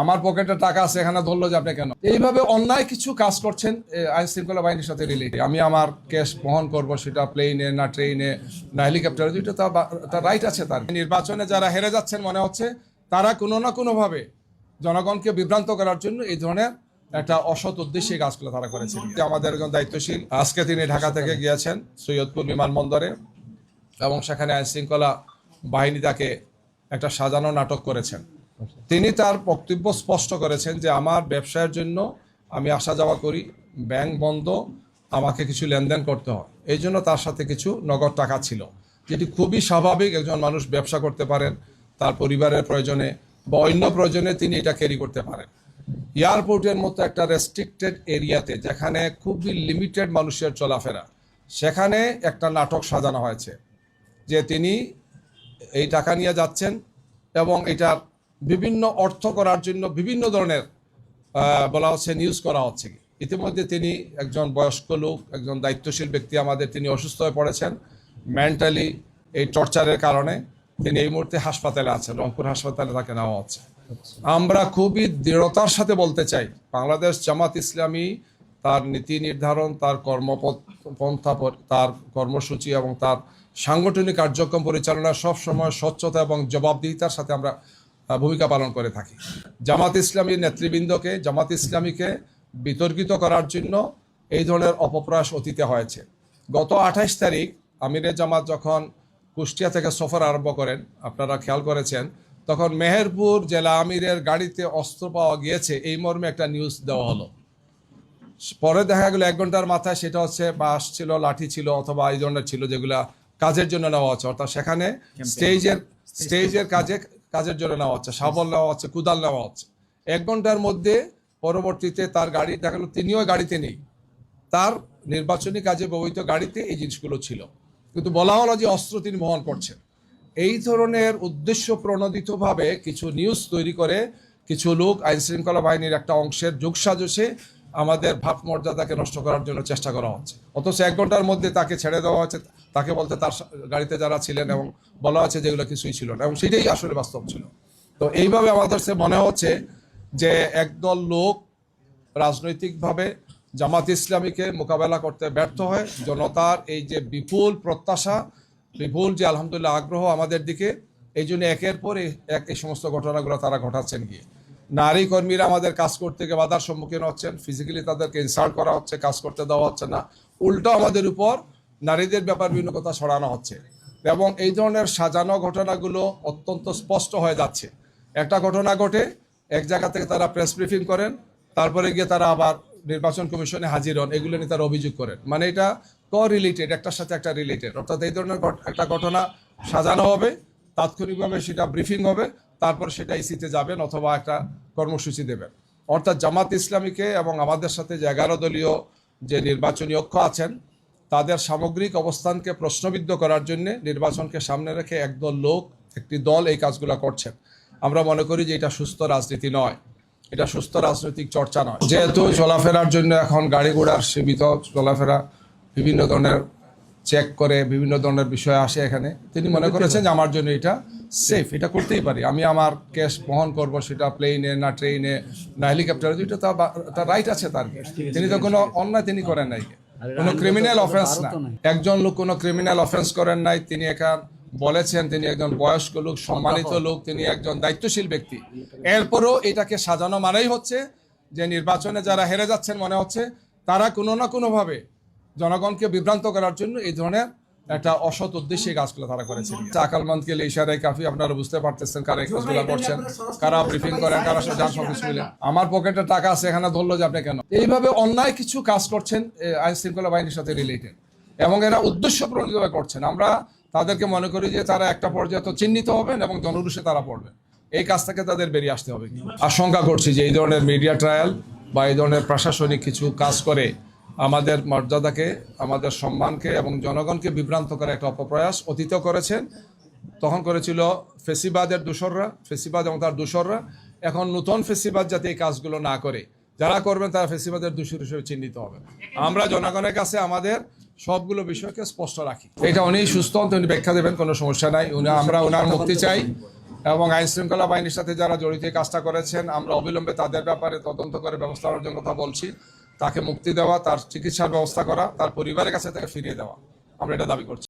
আমার পকেটে টাকা আছে, এখানে ধরলো যে আপনি কেন এইভাবে অন্যায় কিছু কাজ করছেন আইন শৃঙ্খলা বাহিনীর সাথে রিলেটেড। আমি আমার ক্যাশ বহন করব, সেটা প্লেনে না ট্রেনে না হেলিকপ্টারে, দুইটা তার রাইট আছে। তার নির্বাচনে যারা হেরে যাচ্ছেন মনে হচ্ছে তারা কোনো না কোনোভাবে জনগণকে বিভ্রান্ত করার জন্য এই ধরনের একটা অসৎ উদ্দেশ্যে কাজগুলো তারা করেছেন। আমাদের একজন দায়িত্বশীল আজকে তিনি ঢাকা থেকে গিয়েছেন সৈয়দপুর বিমানবন্দরে, এবং সেখানে আইন শৃঙ্খলা বাহিনী তাকে একটা সাজানো নাটক করেছেন। তিনি তার বক্তব্য স্পষ্ট করেছেন যে আমার ব্যবসায়ের জন্য আমি আসা যাওয়া করি, ব্যাংক বন্ধ, আমাকে কিছু লেনদেন করতে হয়, এই জন্য তার সাথে কিছু নগদ টাকা ছিল, যেটি খুবই স্বাভাবিক। একজন মানুষ ব্যবসা করতে পারেন তার পরিবারের প্রয়োজনে বা অন্য প্রয়োজনে তিনি এটা ক্যারি করতে পারেন। এয়ারপোর্টের মতো একটা রেস্ট্রিক্টেড এরিয়াতে যেখানে খুবই লিমিটেড মানুষের চলাফেরা, সেখানে একটা নাটক সাজানো হয়েছে যে তিনি এই টাকা নিয়ে যাচ্ছেন এবং এটার বিভিন্ন অর্থ করার জন্য বিভিন্ন ধরনের বলা হচ্ছে নিউজ করা হচ্ছে। ইতিমধ্যে তিনি একজন বয়স্ক লোক, একজন দায়িত্বশীল ব্যক্তি আমাদের, তিনি অসুস্থ হয়ে পড়েছেন মেন্টালি এই টর্চারের কারণে। তিনি এই মুহূর্তে হাসপাতালে আছেন, রংপুর হাসপাতালে তাকে নেওয়া হচ্ছে। আমরা খুবই দৃঢ়তার সাথে বলতে চাই, বাংলাদেশ জামাত ইসলামী তার নীতি নির্ধারণ, তার কর্মপন্থা, তার কর্মসূচি এবং তার সাংগঠনিক কার্যক্রম পরিচালনা সব সময় স্বচ্ছতা এবং জবাবদিহিতার সাথে আমরা ভূমিকা পালন করে থাকি। জামাত ইসলামীর নেতৃবৃন্দকে, জামাত ইসলামীকে বিতর্কিত করার জন্য এই ধরনের অপপ্রয়াস অতীতে হয়েছে। গত 28 তারিখ আমিরে জামাত যখন কুষ্টিয়া থেকে সফর আরম্ভ করেন, আপনারা খেয়াল করেছেন, তখন মেহেরপুর জেলা আমিরের গাড়িতে অস্ত্র পাওয়া গিয়েছে এই মর্মে একটা নিউজ দেওয়া হলো। পরে দেখা গেল 1 ঘন্টার মাথায় সেটা হচ্ছে বাঁশ ছিল, লাঠি ছিল, অথবা এই ধরনের ছিল যেগুলা কাজের জন্য নেওয়া হচ্ছে, অর্থাৎ সেখানে স্টেজের কাজের জন্য নেওয়া হচ্ছে, শাবল নেওয়া হচ্ছে, কুদাল নেওয়া হচ্ছে। 1 ঘন্টার মধ্যে পরবর্তীতে তার গাড়ি দেখা গেল তিনিও গাড়িতে নেই, তার নির্বাচনী কাজে ব্যবহৃত গাড়িতে এই জিনিসগুলো ছিল, কিন্তু বলা হলো যে অস্ত্র তিনি বহন করছেন। এই ধরনের উদ্দেশ্য প্রণোদিতভাবে কিছু নিউজ তৈরি করে কিছু লোক আইন শৃঙ্খলা বাহিনীর একটা অংশের যোগসাজশে আমাদের ভাবমর্যাদাকে নষ্ট করার জন্য চেষ্টা করা হচ্ছে। অথচ 1 ঘন্টার মধ্যে তাকে ছেড়ে দেওয়া হচ্ছে, তাকে বলতে তার গাড়িতে যারা ছিলেন, এবং বলা হচ্ছে যেগুলো কিছুই ছিল না, এবং সেটাই আসলে বাস্তব ছিল। তো এইভাবে আমাদের সে মনে হচ্ছে যে একদল লোক রাজনৈতিকভাবে জামাত ইসলামীকে মোকাবেলা করতে ব্যর্থ হয়। জনতার এই যে বিপুল প্রত্যাশা, বিপুল যে আলহামদুলিল্লাহ আগ্রহ আমাদের দিকে, এই জন্য একের পর এক এই সমস্ত ঘটনাগুলো তারা ঘটাচ্ছেন গিয়ে। নারী কর্মীরা আমাদের কাজ করতে গিয়ে বাধার সম্মুখীন হচ্ছেন, ফিজিক্যালি তাদেরকে ইনসাল্ট করা হচ্ছে, কাজ করতে দেওয়া হচ্ছে না, উল্টো আমাদের উপর নারীদের ব্যাপার বিভিন্ন কথা ছড়ানো হচ্ছে। এবং এই ধরনের সাজানো ঘটনাগুলো অত্যন্ত স্পষ্ট হয়ে যাচ্ছে। একটা ঘটনা ঘটে, এক জায়গা থেকে তারা প্রেস ব্রিফিং করেন, তারপরে গিয়ে তারা আবার নির্বাচন কমিশনে হাজির হন, এগুলো নিয়ে তারা অভিযোগ করেন। মানে এটা রিলেটেড, একটার সাথে একটা রিলেটেড, অর্থাৎ এই ধরনের একটা ঘটনা সাজানো হবে, তাৎক্ষণিকভাবে সেটা ব্রিফিং হবে, তারপর সেটা ইসিতে যাবেন অথবা একটা কর্মসূচি দেবেন। অর্থাৎ জামাত ইসলামীকে এবং আমাদের সাথে যে 11 দলীয় যে নির্বাচনী ঐক্য আছেন, তাদের সামগ্রিক অবস্থানকে প্রশ্নবিদ্ধ করার জন্য নির্বাচনকে সামনে রেখে একদল লোক, একটি দল এই কাজগুলো করছেন। আমরা মনে করি যে এটা সুস্থ রাজনীতি নয়, এটা সুস্থ রাজনৈতিক চর্চা নয়। যেহেতু চলাফেরার জন্য এখন গাড়ি ঘোড়ার সীমিত চলাফেরা, বিভিন্ন ধরনের চেক করে বিভিন্ন ধরনের বিষয় আসে এখানে, তিনি মনে করেছেন যে আমার জন্য এটা সেফ, এটা করতেই পারি, আমি আমার ক্যাশ বহন করব, সেটা প্লেনে না ট্রেনে না হেলিকপ্টারে, দুইটা তার রাইট আছে। তার তিনি তো কোনো অন্যায় তিনি করেন নাই, কোনো ক্রিমিনাল অফেন্স না, একজন লোক কোনো ক্রিমিনাল অফেন্স করেন নাই। তিনি এখান বলেছেন তিনি একজন বয়স্ক লোক, সম্মানিত লোক, তিনি একজন দায়িত্বশীল ব্যক্তি। এরপরও এটাকে সাজানো মানেই হচ্ছে যে নির্বাচনে যারা হেরে যাচ্ছেন মনে হচ্ছে তারা কোনো না কোনোভাবে জনগণকে বিভ্রান্ত করার জন্য এই ধরনের একটা অসৎ উদ্দেশ্যে কাজগুলো তারা করেছেন। আকালমন্দকে ইশারায় কাফি, আপনারা বুঝতে পারতেছেন কারা এই কাজগুলো করছেন, কারা ব্রিফিং করেন, কারা যান সবকিছু মিলে। আমার পকেটে টাকা আছে, এখানে ধরলো যে আপনি কেন এইভাবে অন্যায় কিছু কাজ করছেন আইন শৃঙ্খলা বাহিনীর সাথে রিলেটেড, এবং এরা উদ্দেশ্য প্রণোদিতভাবে করছেন। আমরা তাদেরকে মনে করি যে তারা একটা পর্যায়ে তো চিহ্নিত হবেন এবং জনরুষে তারা পড়বেন, এই কাজ থেকে তাদের বেরিয়ে আসতে হবে। আশঙ্কা করছি যে এই ধরনের মিডিয়া ট্রায়াল বা এই ধরনের প্রশাসনিক কিছু কাজ করে আমাদের মর্যাদাকে, আমাদের সম্মানকে এবং জনগণকে বিভ্রান্ত করার একটা অপপ্রয়াস অতীতেও করেছেন। তখন করেছিল ফেসিবাদের দোসররা, ফেসিবাদ এবং তার দোসররা। এখন নতুন ফেসিবাদ যাতে এই কাজগুলো না করে, যারা করবেন তারা ফেসিবাদের দোষর হিসেবে চিহ্নিত হবে। আমরা জনগণের কাছে আমাদের সবগুলো বিষয়কে স্পষ্ট রাখি। এটা উনি সুস্থ, উনি ব্যাখ্যা দেবেন, কোনো সমস্যা নাই। আমরা ওনার মুক্তি চাই এবং আইন শৃঙ্খলা বাহিনীর সাথে যারা জড়িত এই কাজটা করেছেন আমরা অবিলম্বে তাদের ব্যাপারে তদন্ত করে ব্যবস্থা নেওয়ার জন্য কথা বলছি। তাকে মুক্তি দেওয়া, তার চিকিৎসার ব্যবস্থা করা, তার পরিবারের কাছে তাকে ফিরিয়ে দেওয়া, আমরা এটা দাবি করছি।